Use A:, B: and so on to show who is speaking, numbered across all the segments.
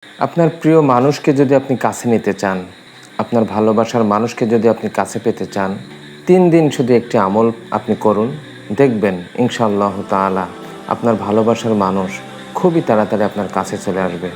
A: আপনার প্রিয় মানুষকে যদি আপনি কাছে নিতে চান, আপনার ভালোবাসার মানুষকে যদি আপনি কাছে পেতে চান, ৩ দিন শুধু একটি আমল আপনি করুন। দেখবেন ইনশাআল্লাহ তাআলা আপনার ভালোবাসার মানুষ খুবই তাড়াতাড়ি আপনার কাছে চলে আসবে।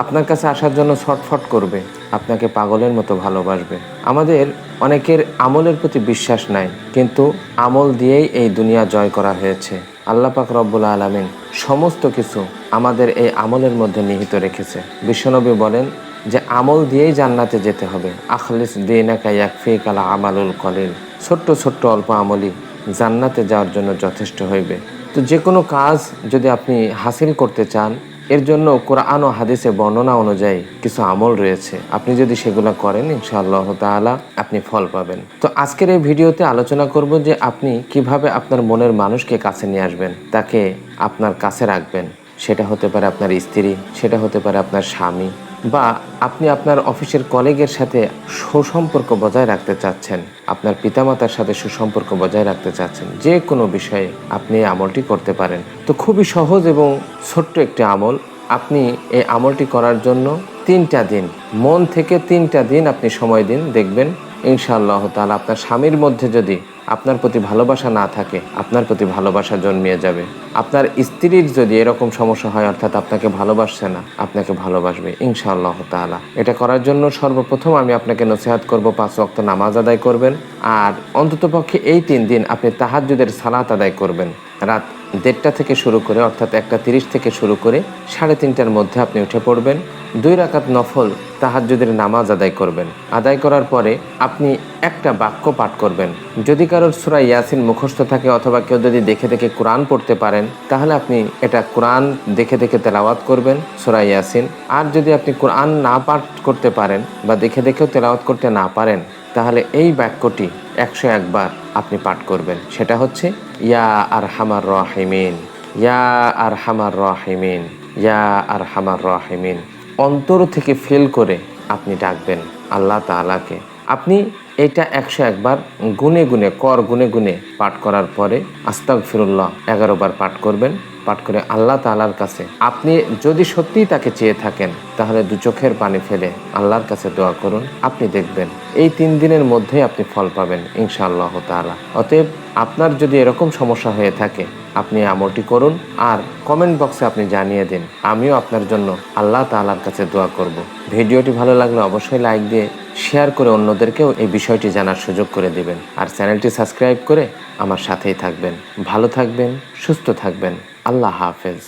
A: আপনার কাছে আসার জন্য ছটফট করবে, আপনাকে পাগলের মতো ভালোবাসবে। আমাদের অনেকের আমলের প্রতি বিশ্বাস নাই, কিন্তু আমল দিয়েই এই দুনিয়া জয় করা হয়েছে। আল্লাহ পাক রব্বুল আলামিন সমস্ত কিছু আমাদের এই আমলের মধ্যে নিহিত রেখেছে। বিশ্বনবী বলেন যে আমল দিয়েই জান্নাতে যেতে হবে। আখলিস দীনাকা ইয়াকফিকাল আমালুল কলিল। ছোট্ট ছোট্ট অল্প আমলই জান্নাতে যাওয়ার জন্য যথেষ্ট হইবে। তো যে কোনো কাজ যদি আপনি হাসিল করতে চান, এর জন্য কোরআন ও হাদিসে বর্ণনা অনুযায়ী কিছু আমল রয়েছে। আপনি যদি সেগুলো করেন ইনশাআল্লাহ তাআলা আপনি ফল পাবেন। তো আজকের এই ভিডিওতে আলোচনা করব যে আপনি কিভাবে আপনার মনের মানুষকে কাছে নিয়ে আসবেন, তাকে আপনার কাছে রাখবেন। সেটা হতে পারে আপনার স্ত্রী, সেটা হতে পারে আপনার স্বামী, বা আপনি আপনার অফিসের কলিগের সাথে সুসম্পর্ক বজায় রাখতে চাচ্ছেন, আপনার পিতামাতার সাথে সুসম্পর্ক বজায় রাখতে চাচ্ছেন। যে কোনো বিষয়ে আপনি এই আমলটি করতে পারেন। তো খুবই সহজ এবং ছোট্ট একটি আমল। আপনি এই আমলটি করার জন্য 3টা দিন, মন থেকে 3টা দিন আপনি সময় দিন। দেখবেন ইনশাআল্লাহ তাআলা আপনার স্বামীর মধ্যে যদি আপনার প্রতি ভালোবাসা না থাকে, আপনার প্রতি ভালোবাসা জন্মিয়ে যাবে। আপনার স্ত্রীর যদি এরকম সমস্যা হয়, অর্থাৎ আপনাকে ভালোবাসছে না, আপনাকে ভালোবাসবে ইনশাআল্লাহ তাআলা। এটা করার জন্য সর্বপ্রথম আমি আপনাকে নসিহত করব 5 ওয়াক্ত নামাজ আদায় করবেন। আর অন্ততপক্ষে এই 3 দিন আপনি তাহাজ্জুদের সালাত আদায় করবেন। রাত 1:30 থেকে শুরু করে, অর্থাৎ 1:30 থেকে শুরু করে 3:30টার মধ্যে আপনি উঠে পড়বেন। 2 রাকাত নফল তাহাজ্জুদের নামাজ আদায় করবেন। আদায় করার পরে আপনি একটা বাক্য পাঠ করবেন। যদি কারোর সূরা ইয়াসিন মুখস্থ থাকে, অথবা কেউ যদি দেখে দেখে কোরআন পড়তে পারেন, তাহলে আপনি এটা কোরআন দেখে দেখে তেলাওয়াত করবেন, সূরা ইয়াসিন। আর যদি আপনি কোরআন না পাঠ করতে পারেন বা দেখে দেখেও তেলাওয়াত করতে না পারেন, তাহলে এই বাক্যটি 101 বার আপনি পাঠ করবেন। সেটা হচ্ছে ইয়া আরহামার রাহিমিন, ইয়া আরহামার রাহিমিন, ইয়া আরহামার রাহিমিন। অন্তর থেকে ফিল করে আপনি ডাকবেন আল্লাহ তাআলাকে। আপনি এটা 101 বার গুনে গুনে, গুনে গুনে পাঠ করার পরে আস্তাগফিরুল্লাহ 11 বার পাঠ করবেন। পাঠ করে আল্লাহ তাআলার কাছে আপনি যদি সত্যিই তাকে চেয়ে থাকেন, তাহলে 2 চোখের পানি ফেলে আল্লাহর কাছে দোয়া করুন। আপনি দেখবেন এই 3 দিনের মধ্যে আপনি ফল পাবেন ইনশাআল্লাহ তাআলা। অতএব আপনার যদি এরকম সমস্যা হয়ে থাকে, আপনি আমলটি করুন আর কমেন্ট বক্সে আপনি জানিয়ে দিন। আমিও আপনার জন্য আল্লাহ তাআলার কাছে দোয়া করব। ভিডিওটি ভালো লাগলে অবশ্যই লাইক দিয়ে শেয়ার করে অন্যদেরকেও এই বিষয়টি জানার সুযোগ করে দিবেন। আর চ্যানেলটি সাবস্ক্রাইব করে আমার সাথেই থাকবেন। ভালো থাকবেন, সুস্থ থাকবেন। আল্লাহ হাফেজ।